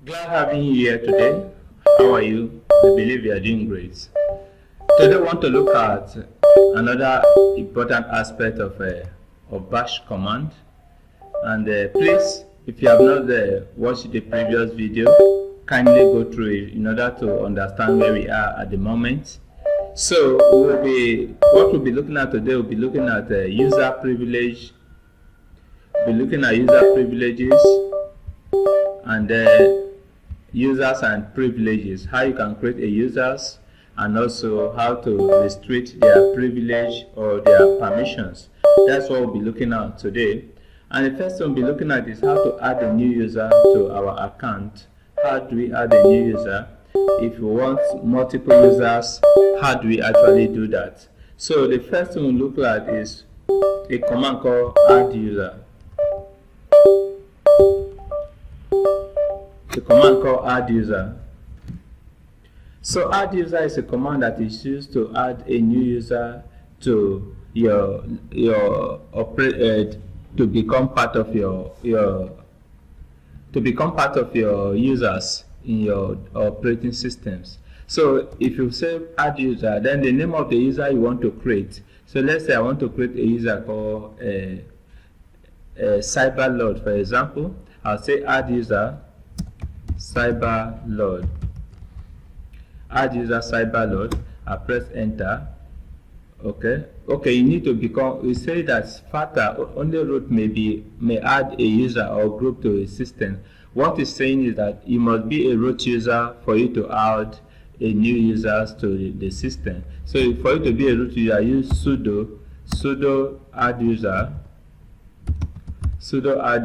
Glad having you here today. How are you? I believe you are doing great. Today, I want to look at another important aspect of bash command. And please, if you have not watched the previous video, kindly go through it in order to understand where we are at the moment. So, what we'll be looking at today, we'll be looking at user privilege. We'll be looking at user privileges and users and privileges, how you can create a users, and also how to restrict their privilege or their permissions. That's what we'll be looking at today. And the first thing we'll be looking at is how to add a new user to our account. How do we add a new user? If we want multiple users, how do we actually do that? So the first thing we'll look at is a command called add user. The command called add user. So add user is a command that is used to add a new user to your to become part of your users in your operating systems. So if you say add user, then the name of the user you want to create. So let's say I want to create a user called Cyberlord, for example. I'll say add user Cyberlord. Add user Cyberlord. I press enter. Okay. You need to become. We say that FATA only root may add a user or group to a system. What it's saying is that you must be a root user for you to add a new users to the system. So for you to be a root user, use sudo add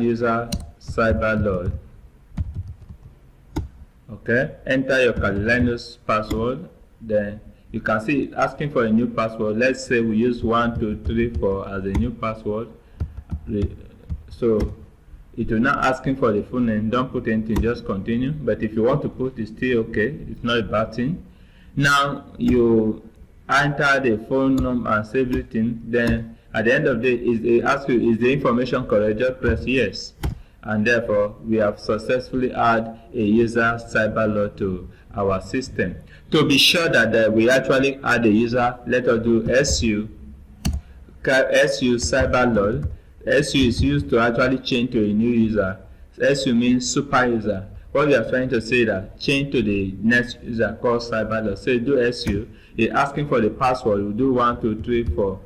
user Cyberlord. Okay, enter your Kali Linux password. Then you can see it asking for a new password. Let's say we use 1234 as a new password. So it will not asking for the full name. Don't put anything, just continue. But if you want to put, it's still okay. It's not a bad thing. Now you enter the phone number and save everything. Then at the end of the day, it asks you, is the information correct? Just press yes. And therefore, we have successfully added a user Cyberlord to our system. To be sure that we actually add a user, let us do su Cyberlord. Su is used to actually change to a new user. Su means super user. What we are trying to say is that change to the next user called Cyberlord. So do su. It's asking for the password. We do 1234.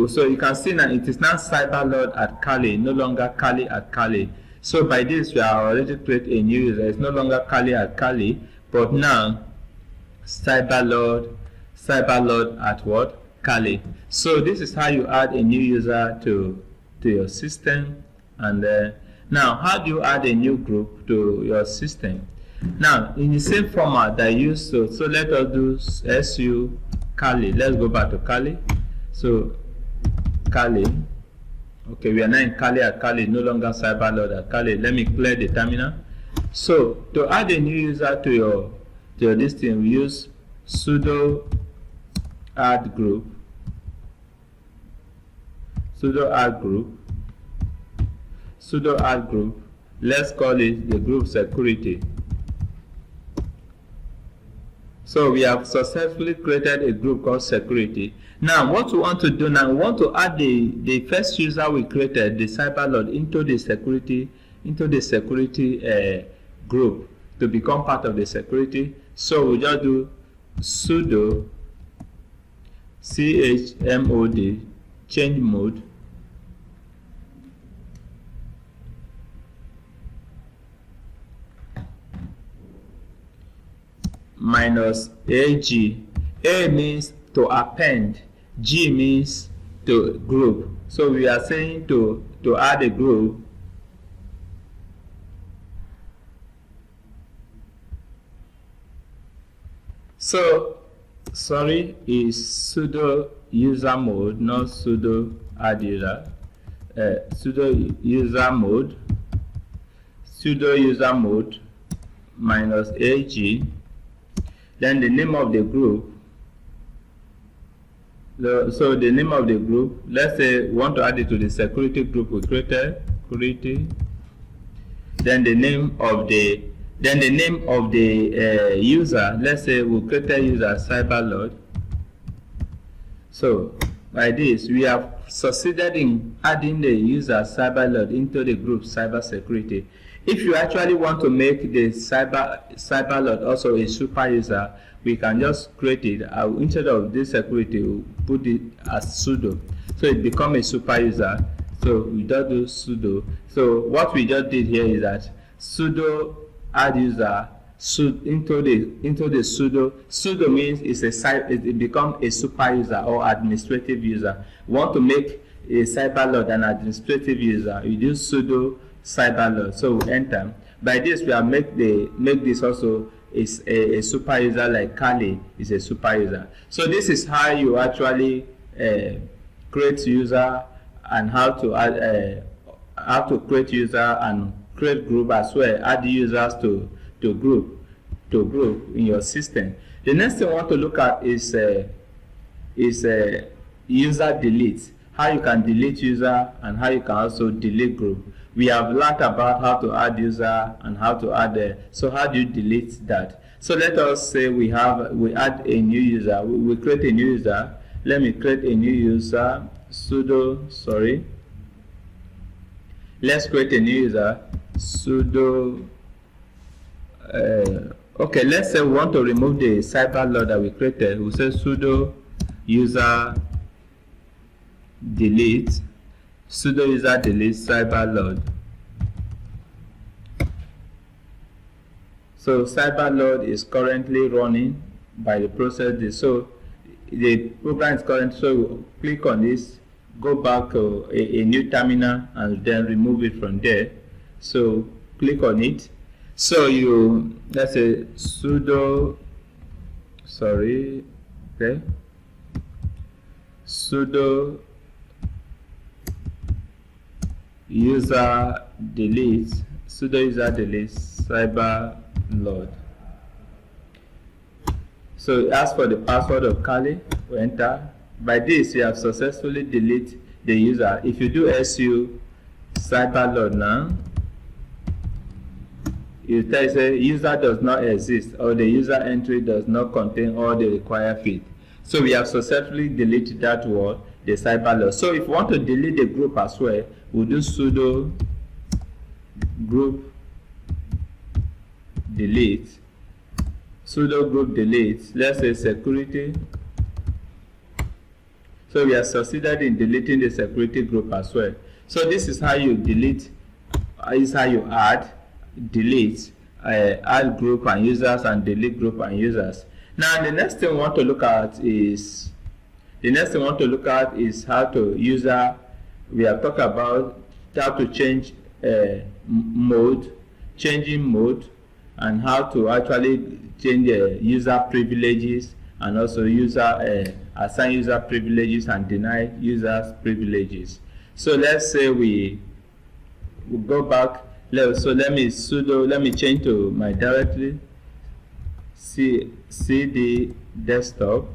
So you can see that it is now Cyberlord at Kali, no longer Kali at Kali. So by this, we are already create a new user. It's no longer Kali at Kali, but now Cyberlord at what? Kali. So this is how you add a new user to your system. And now, how do you add a new group to your system? Now, in the same format that you use, so let us do su Kali. Let's go back to Kali. So Kali. Okay, we are now in Kali at Kali, no longer Cyberlord at Kali. Let me clear the terminal. So to add a new user to your listing, we use sudo add group. Sudo add group. Let's call it the group security. So we have successfully created a group called security. Now what we want to do now, we want to add the first user we created, the Cyberlord, into the security group to become part of the security. So we just do sudo chmod change mode minus ag. A means to append, G means to group. So we are saying to add a group. So sorry, is sudo user mode, not sudo add user. Sudo user mode minus ag. Then the name of the group. So the name of the group, let's say we want to add it to the security group we created, security. Then the name of the Then the name of the user, let's say we create a user CyberLord. So by this, we have succeeded in adding the user CyberLord into the group cybersecurity. If you actually want to make the CyberLord also a super user, we can just create it. Instead of this security, we'll put it as sudo. So it becomes a super user. So we just do sudo. So what we just did here is that sudo add user into the sudo. Sudo means it becomes a super user or administrative user. We want to make a CyberLord an administrative user. You do sudo CyberLord. So we enter. By this we have make this also is a super user, like Kali is a super user. So this is how you actually create user, and how to add create user and create group as well. Add users to group in your system. The next thing I want to look at is user delete. How you can delete user and how you can also delete group. We have learned about how to add user and how to add so how do you delete that? So let us say we add a new user. We create a new user. Let me create a new user. Sudo, sorry. Let's create a new user. Sudo. Okay, let's say we want to remove the CyberLord that we created. We say sudo user delete. Sudo user delete CyberLord. So CyberLord is currently running by the process. So the program is current. So click on this, go back to a new terminal, and then remove it from there. So click on it. So let's say sudo, sorry, okay, sudo user delete CyberLord. So ask for the password of Kali, we enter. By this you have successfully deleted the user. If you do su CyberLord now, you say user does not exist, or the user entry does not contain all the required fields. So we have successfully deleted that word, the CyberLord. So if you want to delete the group as well, we'll do sudo group delete. Sudo group delete. Let's say security. So we have succeeded in deleting the security group as well. So this is how you delete. Is how you add, delete, add group and users, and delete group and users. Now the next thing we want to look at is how to user. We have talked about how to change changing mode, and how to actually change user privileges, and also assign user privileges and deny users privileges. So let's say we go back. So let me change to my directory cd desktop,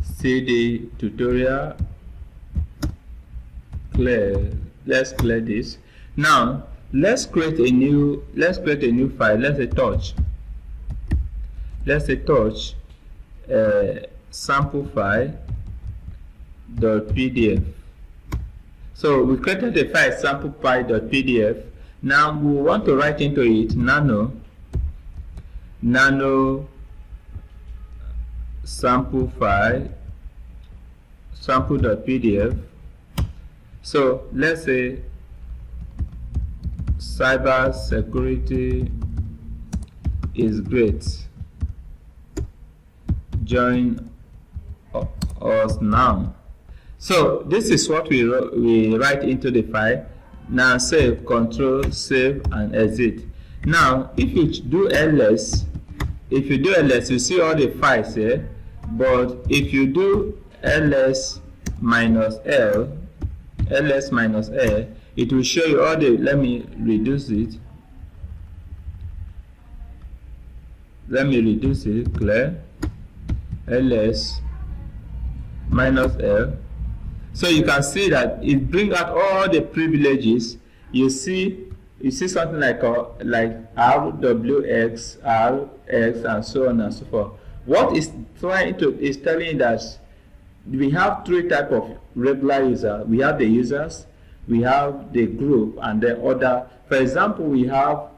cd tutorial, clear. Let's clear this. Now let's create a new file. Let's say touch sample file.pdf. So we created a file sample file.pdf. Now we want to write into it nano sample file sample.pdf. So let's say cyber security is great. Join us now. So this is what we write into the file. Now save, control, save, and exit. Now if you do ls, you see all the files here. But if you do ls minus l, it will show you all the. Let me reduce it. Clear. ls minus l. So you can see that it brings out all the privileges. You see you see something like RWX, RX, and so on and so forth. What is telling that we have three types of regular user. We have the users, we have the group, and the other. For example, we are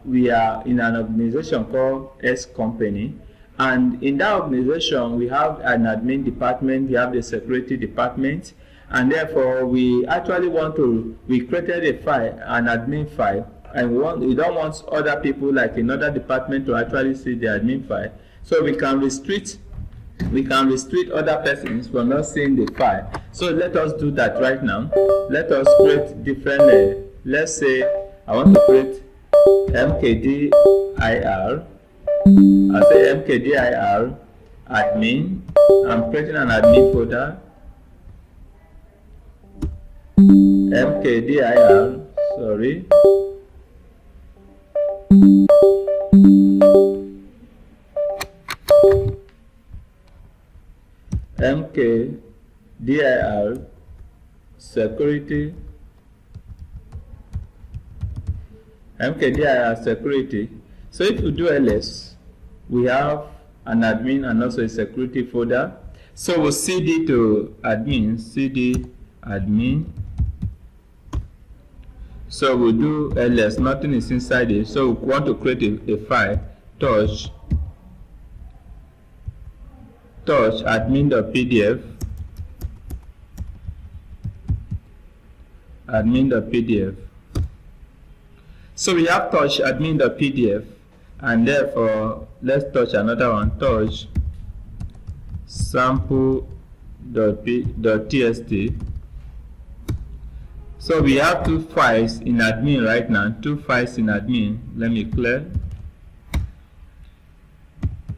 in an organization called S Company, and in that organization we have an admin department, we have the security department, and therefore we actually we created a file, an admin file, and we don't want other people like another department to actually see the admin file. So we can restrict other persons from not seeing the file. So let us do that right now. Let us create different, let's say I want to create mkdir. I'll say mkdir admin. I'm creating an admin folder. mkdir, sorry. mkdir security, mkdir security. So if you do ls, we have an admin and also a security folder. So we'll cd to admin, cd admin. So we'll do ls, nothing is inside it. So we want to create a file, touch admin.pdf, admin.pdf. So we have touch admin.pdf, and therefore let's touch another one, touch sample.txt. So we have two files in admin right now, two files in admin. Let me clear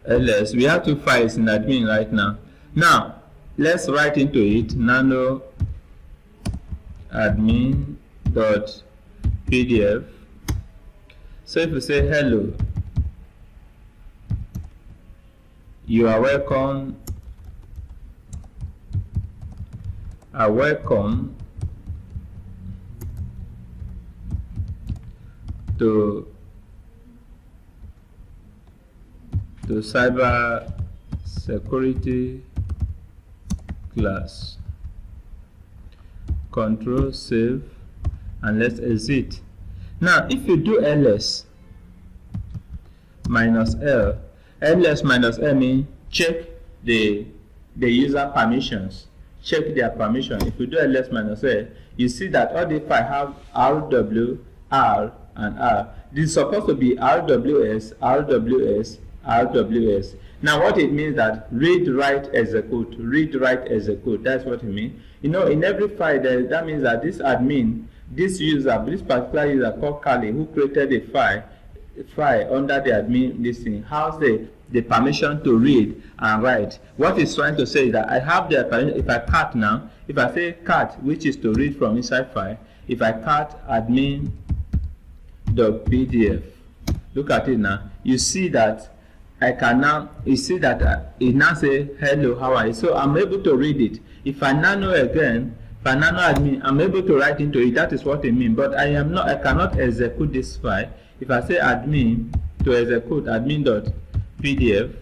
ls. We have two files in admin right now. Now let's write into it nano admin.pdf. So if you say hello, you are welcome, to cyber security class. Control save, and let's exit. Now if you do ls minus l, ls minus l means check the user permissions, check their permission. If you do ls minus l, you see that all the files have rw, r, and r. This is supposed to be rws, rws, rws. Now what it means that read, write, execute, read, write, execute. That's what it means. You know, in every file that means that this admin, this particular user called Kali, who created a file under the admin listing, has the permission to read and write. What it's trying to say is that I have the permission. If I cut now, if I say cut, which is to read from inside file, if I cut admin.pdf, look at it now, you see that it now say hello, how are you? So I'm able to read it. If I nano again, if I nano admin, I'm able to write into it. That is what it means. But I cannot execute this file. If I say admin to execute admin.pdf,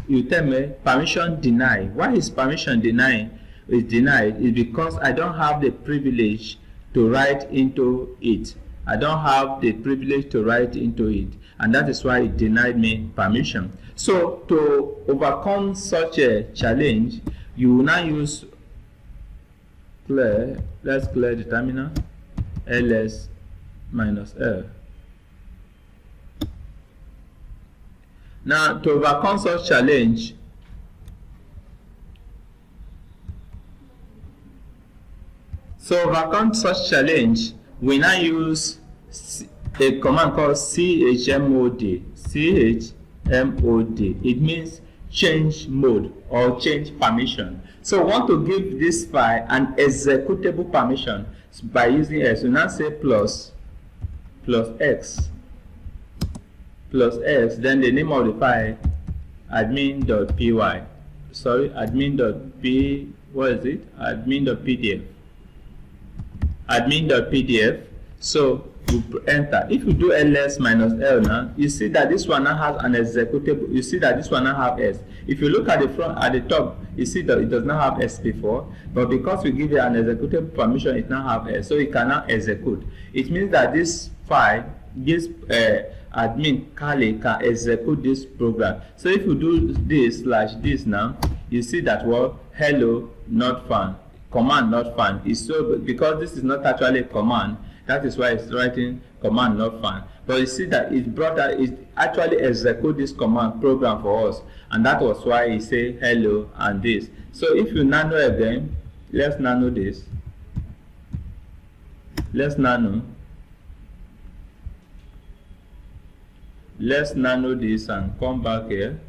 you tell me permission denied. Why is permission denied? Is denied is because I don't have the privilege to write into it. I don't have the privilege to write into it, and that is why it denied me permission. So to overcome such a challenge, you will now use clear. Let's clear the terminal. ls minus l. Now to overcome such challenge, we now use a command called chmod. chmod. It means change mode or change permission. So we want to give this file an executable permission by using s. So now say plus x, then the name of the file admin.py. Sorry, admin.p. What is it? Admin.pdf. Admin.pdf. So we enter. If you do ls minus l now, you see that this one now has an executable. You see that this one now have s. If you look at the front, at the top, you see that it does not have s before, but because we give it an executable permission, it now have s, so it can now execute. It means that this file, this admin Kali can execute this program. So if you do this / this now, you see that what hello not found, command not found is so, because this is not actually a command. That is why it's writing command not found. But you see that it brought out, it actually execute this command program for us, and that was why it say hello and this. So if you nano again, let's nano this. Let's nano this and come back here.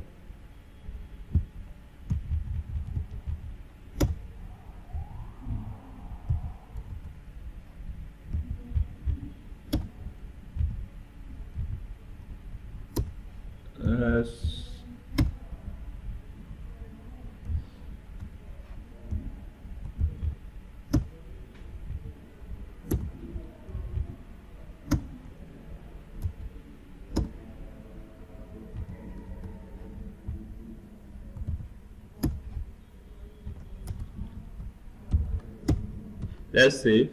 Let's see.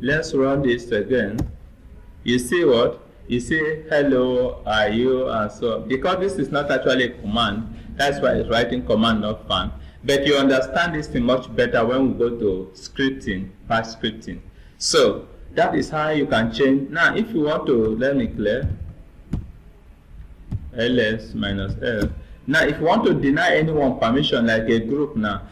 Let's run this again. You see what? You see hello, are you, and so on. Because this is not actually a command, that's why it's writing command not found. But you understand this thing much better when we go to scripting, bash scripting. So that is how you can change. Now if you want to, let me clear ls minus l. Now if you want to deny anyone permission, like a group now,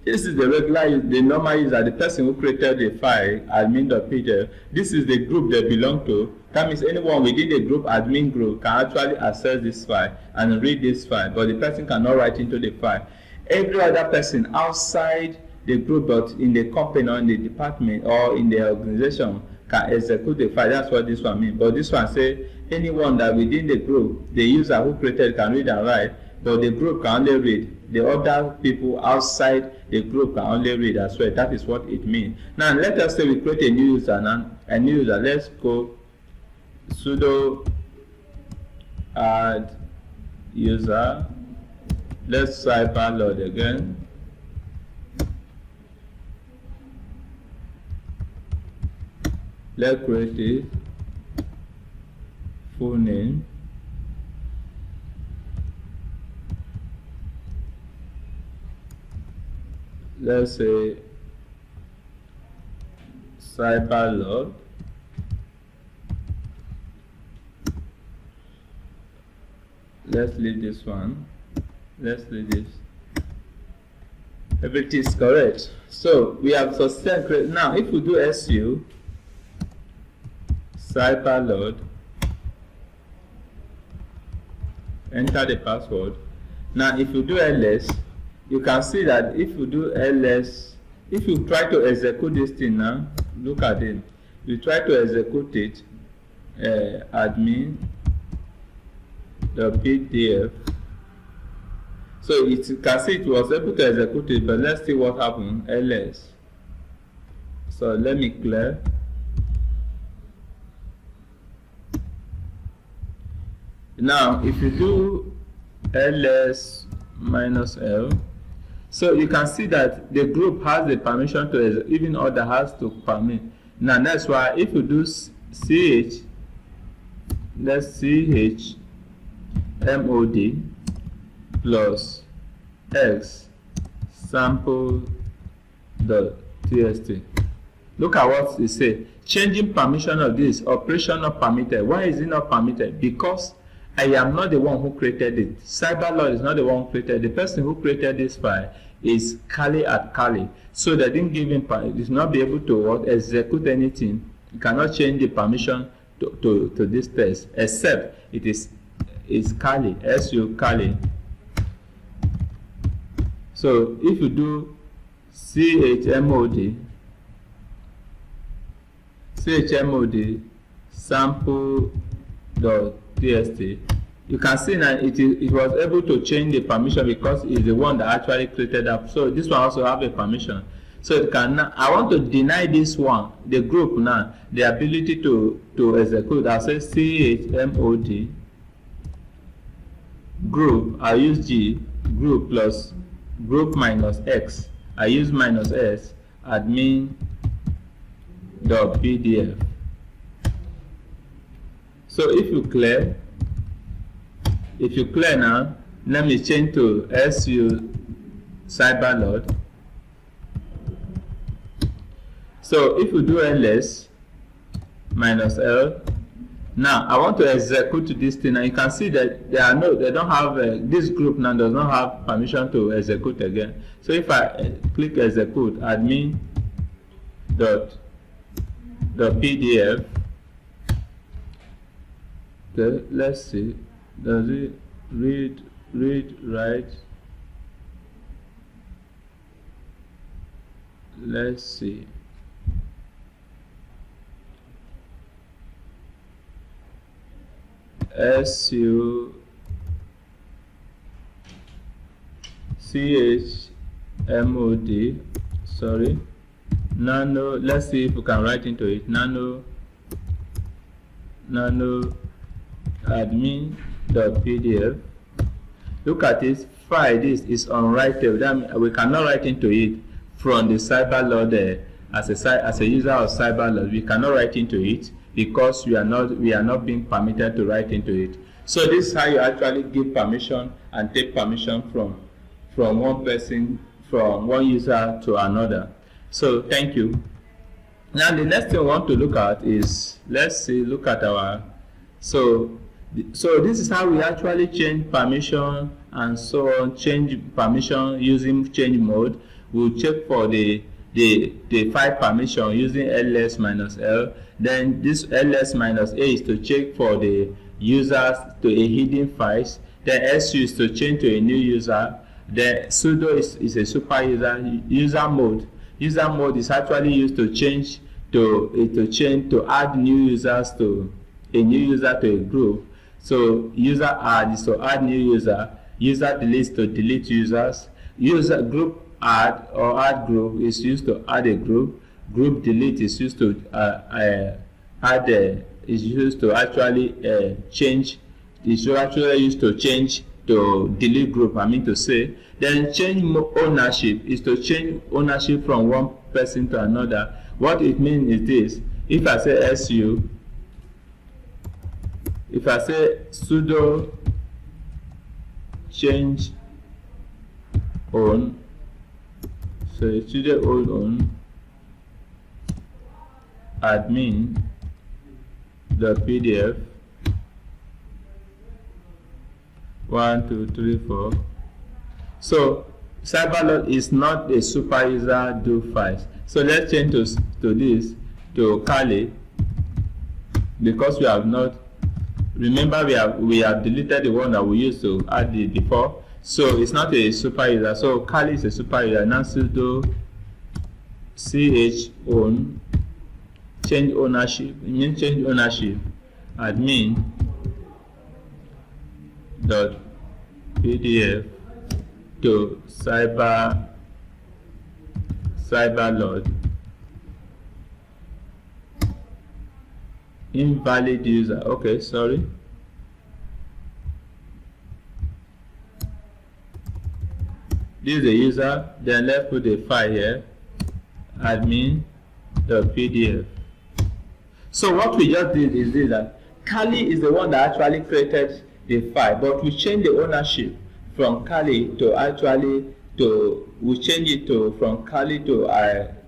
this is the regular, the normal user, the person who created the file, admin.pdf. This is the group they belong to. That means anyone within the group, admin group, can actually access this file and read this file, but the person cannot write into the file. Every other person outside the group, but in the company or in the department or in the organization, can execute the file. That's what this one means. But this one says anyone that within the group, the user who created can read and write, but the group can only read. The other people outside the group can only read as well. That is what it means. Now let us say we create a new user now. A new user. Let's go sudo add user. Let's cyber load again. Let's create it. Full name. Let's say cyberlog. Let's leave this one. Let's leave this. Everything is correct. So we have sustained. Now if we do su cyberload, enter the password. Now if you do ls, you can see that if you do ls, if you try to execute this thing now, look at it. You try to execute it, admin.pdf. So you can see it was able to execute it, but let's see what happened. ls. So let me clear. Now if you do ls minus l, so you can see that the group has the permission to, even other has to permit. Now that's why if you do ch, let's ch mod plus x sample.txt. Look at what it says. Changing permission of this operation not permitted. Why is it not permitted? Because I am not the one who created it. Cyberlog is not the one who created it. The person who created this file is Kali at Kali. So they didn't give him, it is not be able to execute anything. You cannot change the permission to this test, except it is Kali, su Kali. So if you do chmod sample.txt, you can see that it was able to change the permission because it's the one that actually created up. So this one also have a permission. So it can now, I want to deny this one, the group now, the ability to execute. I'll say chmod group. I'll use G, group plus group minus X. I use minus S, admin.pdf. So if you clear now, let me change to SU cyberload. So if you do ls minus L, now I want to execute this thing, and you can see that they don't have this group now does not have permission to execute again. So if I click execute admin.pdf, okay, let's see, does it read, write? Let's see. SUCHMOD, sorry, nano, let's see if we can write into it, nano admin.pdf. Look at this file, this is unwritable. That means we cannot write into it from the cyberload as a user of cyberload. We cannot write into it because we are not being permitted to write into it. So this is how you actually give permission and take permission from one person, from one user to another. So thank you. Now the next thing we want to look at is, let's see, look at our, so this is how we actually change permission and so on, change permission using change mode. We'll check for the file permission using ls minus L. Then this ls minus A is to check for the users to a hidden files. Then SU is to change to a new user. Then sudo is a super user. User mode is actually used to change to add new users to a new user to a group. So user add is to add new user. User delete is to delete users. User group add or add group is used to add a group. Group delete is used to actually change. Is actually used to change to delete group. I mean to say. Then change ownership is to change ownership from one person to another. What it means is this: if I say SU, if I say sudo change own, so sudo own admin.pdf 1 2 3 4. So cyberload is not a super user do files. So let's change to this to Kali, because we have not, remember we have deleted the one that we used to add it before. So it's not a super user. So Kali is a super user. Now sudo ch own change ownership, admin.pdf to cyberload invalid user. Okay, sorry. This is the user. Then let's put the file here, admin.pdf. So what we just did is this, that Kali is the one that actually created the file, but we change the ownership from Kali to actually we change it from Kali to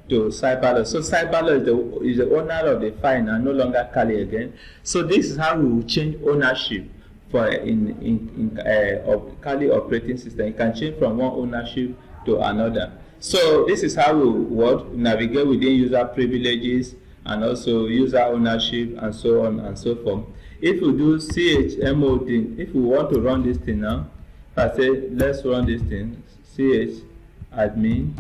cyberload. So cyberload is the owner of the file now, no longer Kali again. So this is how we will change ownership for of Kali operating system. You can change from one ownership to another. So this is how we navigate within user privileges and also user ownership and so on and so forth. If we do chmod, if we want to run this thing now, if I say let's run this thing, admin.pdf.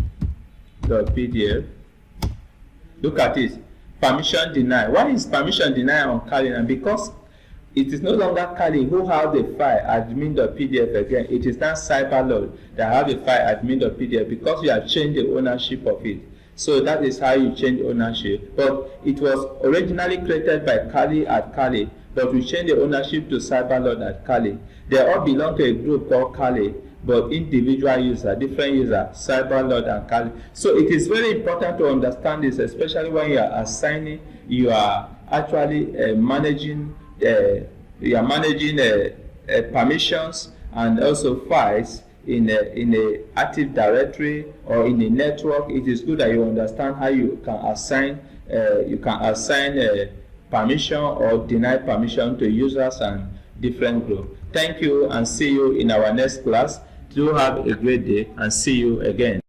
Look at this, permission deny. Why is permission deny on Kali? And because it is no longer Kali who have the file admin.pdf again, it is now cyberload that have the file admin.pdf, because we have changed the ownership of it. So that is how you change ownership. But it was originally created by Kali at Kali, but we changed the ownership to Cyberlord at Kali. They all belong to a group called Kali, but individual user, different user, Cyberlord and Kali. So it is very important to understand this, especially when you are assigning, you are actually managing permissions and also files in a Active Directory or in a network. It is good that you understand how you can assign permission or deny permission to users and different groups. Thank you and see you in our next class. Do have a great day and see you again.